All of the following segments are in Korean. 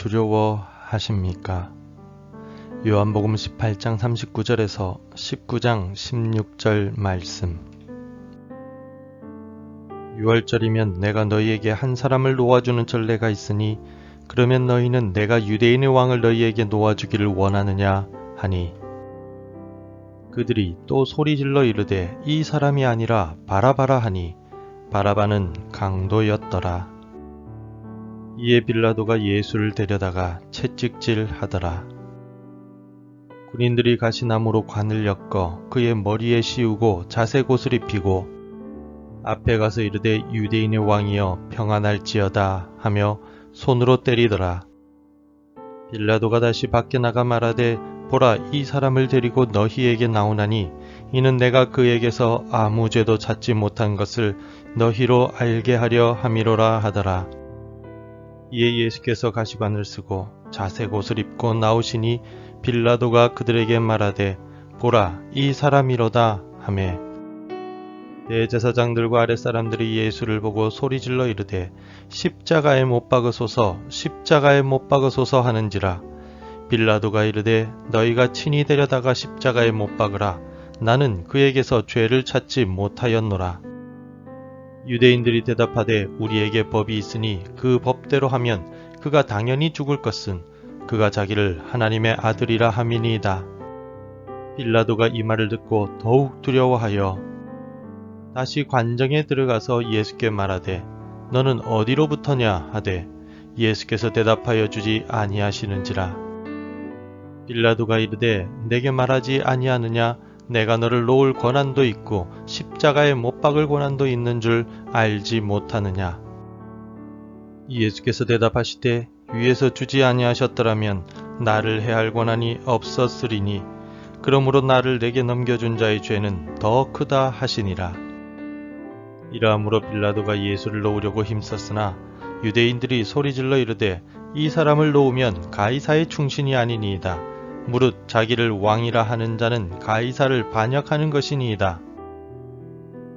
두려워하십니까? 요한복음 18장 39절에서 19장 16절 말씀. 6월절이면 내가 너희에게 한 사람을 놓아주는 전례가 있으니 그러면 너희는 내가 유대인의 왕을 너희에게 놓아주기를 원하느냐 하니, 그들이 또 소리질러 이르되 이 사람이 아니라 바라바라 하니 바라바는 강도였더라. 이에 빌라도가 예수를 데려다가 채찍질 하더라. 군인들이 가시나무로 관을 엮어 그의 머리에 씌우고 자색옷을 입히고 앞에 가서 이르되 유대인의 왕이여 평안할지어다 하며 손으로 때리더라. 빌라도가 다시 밖에 나가 말하되 보라, 이 사람을 데리고 너희에게 나오나니 이는 내가 그에게서 아무 죄도 찾지 못한 것을 너희로 알게 하려 함이로라 하더라. 이에 예수께서 가시관을 쓰고 자색옷을 입고 나오시니 빌라도가 그들에게 말하되 보라, 이 사람이로다 하매, 대제사장들과 아랫사람들이 예수를 보고 소리질러 이르되 십자가에 못 박으소서, 십자가에 못 박으소서 하는지라. 빌라도가 이르되 너희가 친히 데려다가 십자가에 못 박으라. 나는 그에게서 죄를 찾지 못하였노라. 유대인들이 대답하되 우리에게 법이 있으니 그 법대로 하면 그가 당연히 죽을 것은 그가 자기를 하나님의 아들이라 함이니이다. 빌라도가 이 말을 듣고 더욱 두려워하여 다시 관정에 들어가서 예수께 말하되 너는 어디로부터냐 하되 예수께서 대답하여 주지 아니하시는지라. 빌라도가 이르되 내게 말하지 아니하느냐? 내가 너를 놓을 권한도 있고 십자가에 못 박을 권한도 있는 줄 알지 못하느냐? 예수께서 대답하시되 위에서 주지 아니하셨더라면 나를 해할 권한이 없었으리니 그러므로 나를 내게 넘겨준 자의 죄는 더 크다 하시니라. 이러함으로 빌라도가 예수를 놓으려고 힘썼으나 유대인들이 소리질러 이르되 이 사람을 놓으면 가이사의 충신이 아니니이다. 무릇 자기를 왕이라 하는 자는 가이사를 반역하는 것이니이다.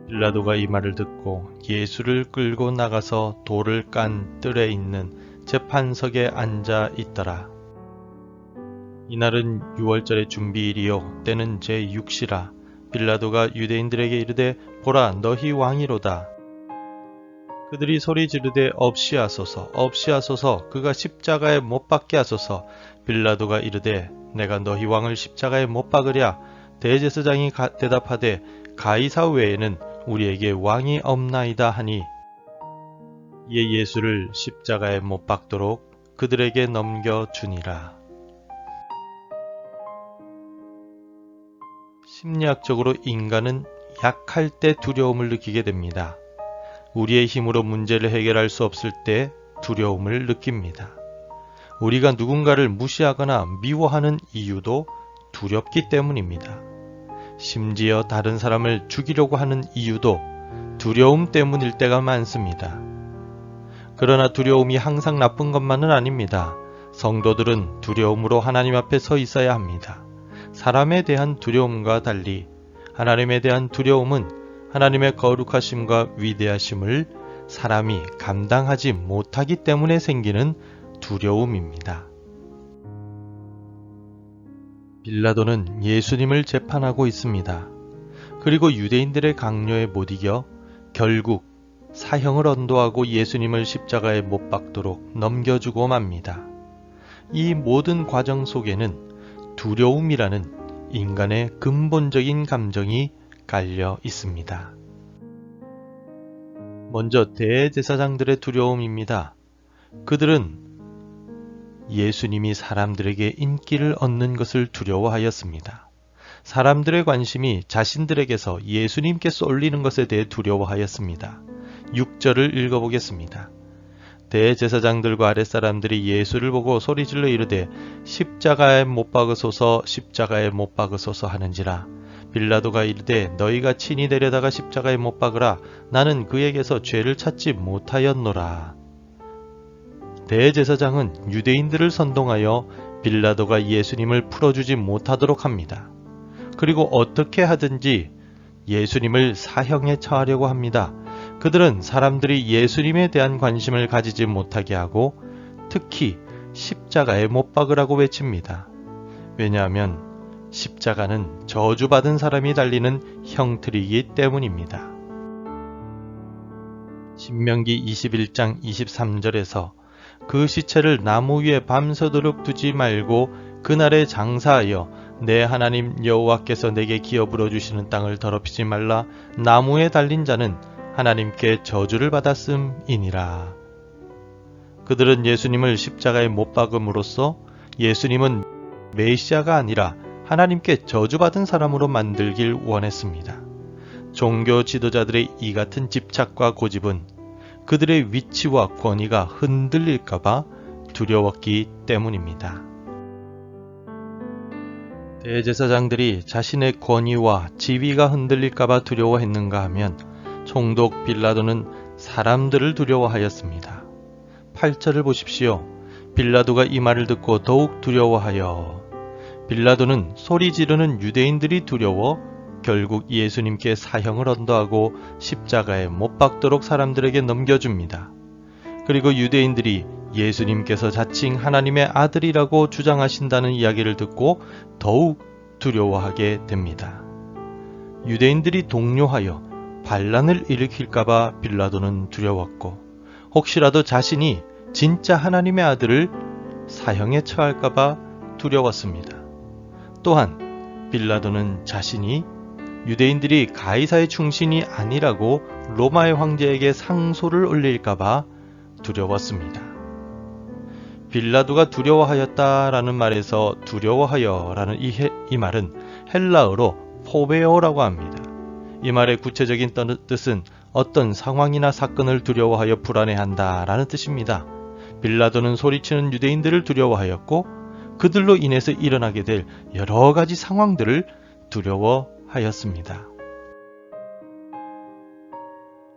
빌라도가 이 말을 듣고 예수를 끌고 나가서 돌을 깐 뜰에 있는 재판석에 앉아 있더라. 이날은 6월절의 준비일이요 때는 제6시라. 빌라도가 유대인들에게 이르되 보라, 너희 왕이로다. 그들이 소리 지르되 없이하소서, 없이하소서, 그가 십자가에 못 박게 하소서. 빌라도가 이르되 내가 너희 왕을 십자가에 못 박으랴. 대제사장이 대답하되 가이사 외에는 우리에게 왕이 없나이다 하니, 이에 예수를 십자가에 못 박도록 그들에게 넘겨주니라. 심리학적으로 인간은 약할 때 두려움을 느끼게 됩니다. 우리의 힘으로 문제를 해결할 수 없을 때 두려움을 느낍니다. 우리가 누군가를 무시하거나 미워하는 이유도 두렵기 때문입니다. 심지어 다른 사람을 죽이려고 하는 이유도 두려움 때문일 때가 많습니다. 그러나 두려움이 항상 나쁜 것만은 아닙니다. 성도들은 두려움으로 하나님 앞에 서 있어야 합니다. 사람에 대한 두려움과 달리 하나님에 대한 두려움은 하나님의 거룩하심과 위대하심을 사람이 감당하지 못하기 때문에 생기는 두려움입니다. 빌라도는 예수님을 재판하고 있습니다. 그리고 유대인들의 강요에 못 이겨 결국 사형을 언도하고 예수님을 십자가에 못 박도록 넘겨주고 맙니다. 이 모든 과정 속에는 두려움이라는 인간의 근본적인 감정이 깔려 있습니다. 먼저 대제사장들의 두려움입니다. 그들은 예수님이 사람들에게 인기를 얻는 것을 두려워하였습니다. 사람들의 관심이 자신들에게서 예수님께 쏠리는 것에 대해 두려워하였습니다. 6절을 읽어보겠습니다. 대제사장들과 아랫사람들이 예수를 보고 소리질러 이르되 십자가에 못 박으소서, 십자가에 못 박으소서 하는지라. 빌라도가 이르되 너희가 친히 데려다가 십자가에 못 박으라. 나는 그에게서 죄를 찾지 못하였노라. 대제사장은 유대인들을 선동하여 빌라도가 예수님을 풀어주지 못하도록 합니다. 그리고 어떻게 하든지 예수님을 사형에 처하려고 합니다. 그들은 사람들이 예수님에 대한 관심을 가지지 못하게 하고 특히 십자가에 못 박으라고 외칩니다. 왜냐하면 십자가는 저주받은 사람이 달리는 형틀이기 때문입니다. 신명기 21장 23절에서 그 시체를 나무 위에 밤새도록 두지 말고 그날에 장사하여 내 하나님 여호와께서 내게 기업으로 주시는 땅을 더럽히지 말라. 나무에 달린 자는 하나님께 저주를 받았음이니라. 그들은 예수님을 십자가에 못 박음으로써 예수님은 메시아가 아니라 하나님께 저주받은 사람으로 만들길 원했습니다. 종교 지도자들의 이 같은 집착과 고집은 그들의 위치와 권위가 흔들릴까봐 두려웠기 때문입니다. 대제사장들이 자신의 권위와 지위가 흔들릴까봐 두려워했는가 하면 총독 빌라도는 사람들을 두려워하였습니다. 8절을 보십시오. 빌라도가 이 말을 듣고 더욱 두려워하여. 빌라도는 소리 지르는 유대인들이 두려워 결국 예수님께 사형을 언도하고 십자가에 못 박도록 사람들에게 넘겨줍니다. 그리고 유대인들이 예수님께서 자칭 하나님의 아들이라고 주장하신다는 이야기를 듣고 더욱 두려워하게 됩니다. 유대인들이 동요하여 반란을 일으킬까봐 빌라도는 두려웠고 혹시라도 자신이 진짜 하나님의 아들을 사형에 처할까봐 두려웠습니다. 또한 빌라도는 자신이 유대인들이 가이사의 충신이 아니라고 로마의 황제에게 상소를 올릴까봐 두려웠습니다. 빌라도가 두려워하였다라는 말에서 두려워하여라는 이 말은 헬라어로 포베오라고 합니다. 이 말의 구체적인 뜻은 어떤 상황이나 사건을 두려워하여 불안해한다라는 뜻입니다. 빌라도는 소리치는 유대인들을 두려워하였고 그들로 인해서 일어나게 될 여러 가지 상황들을 두려워하였습니다.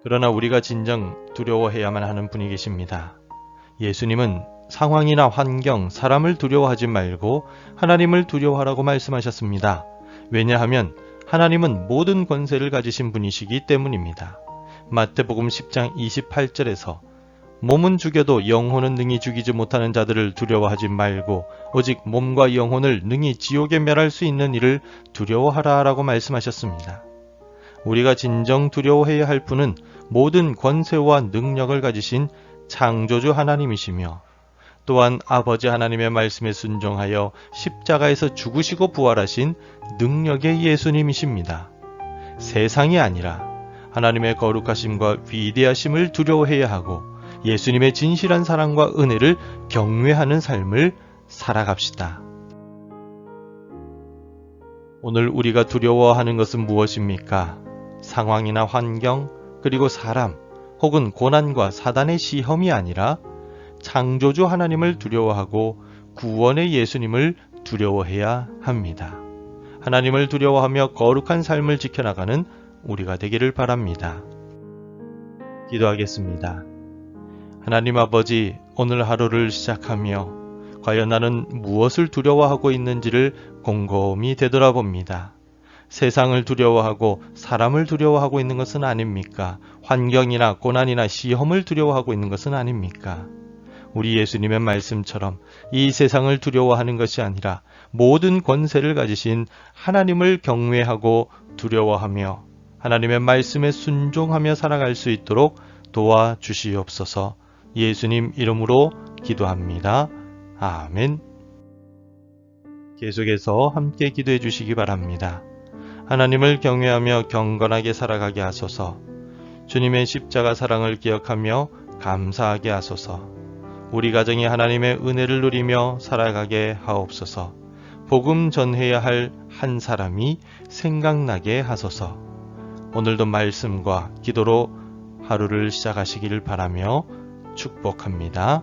그러나 우리가 진정 두려워해야만 하는 분이 계십니다. 예수님은 상황이나 환경, 사람을 두려워하지 말고 하나님을 두려워하라고 말씀하셨습니다. 왜냐하면 하나님은 모든 권세를 가지신 분이시기 때문입니다. 마태복음 10장 28절에서 몸은 죽여도 영혼은 능히 죽이지 못하는 자들을 두려워하지 말고 오직 몸과 영혼을 능히 지옥에 멸할 수 있는 이를 두려워하라라고 말씀하셨습니다. 우리가 진정 두려워해야 할 분은 모든 권세와 능력을 가지신 창조주 하나님이시며 또한 아버지 하나님의 말씀에 순종하여 십자가에서 죽으시고 부활하신 능력의 예수님이십니다. 세상이 아니라 하나님의 거룩하심과 위대하심을 두려워해야 하고 예수님의 진실한 사랑과 은혜를 경외하는 삶을 살아갑시다. 오늘 우리가 두려워하는 것은 무엇입니까? 상황이나 환경, 그리고 사람, 혹은 고난과 사단의 시험이 아니라 창조주 하나님을 두려워하고 구원의 예수님을 두려워해야 합니다. 하나님을 두려워하며 거룩한 삶을 지켜나가는 우리가 되기를 바랍니다. 기도하겠습니다. 하나님 아버지, 오늘 하루를 시작하며 과연 나는 무엇을 두려워하고 있는지를 곰곰이 되돌아봅니다. 세상을 두려워하고 사람을 두려워하고 있는 것은 아닙니까? 환경이나 고난이나 시험을 두려워하고 있는 것은 아닙니까? 우리 예수님의 말씀처럼 이 세상을 두려워하는 것이 아니라 모든 권세를 가지신 하나님을 경외하고 두려워하며 하나님의 말씀에 순종하며 살아갈 수 있도록 도와주시옵소서. 예수님 이름으로 기도합니다. 아멘. 계속해서 함께 기도해 주시기 바랍니다. 하나님을 경외하며 경건하게 살아가게 하소서. 주님의 십자가 사랑을 기억하며 감사하게 하소서. 우리 가정이 하나님의 은혜를 누리며 살아가게 하옵소서. 복음 전해야 할 한 사람이 생각나게 하소서. 오늘도 말씀과 기도로 하루를 시작하시기를 바라며 축복합니다.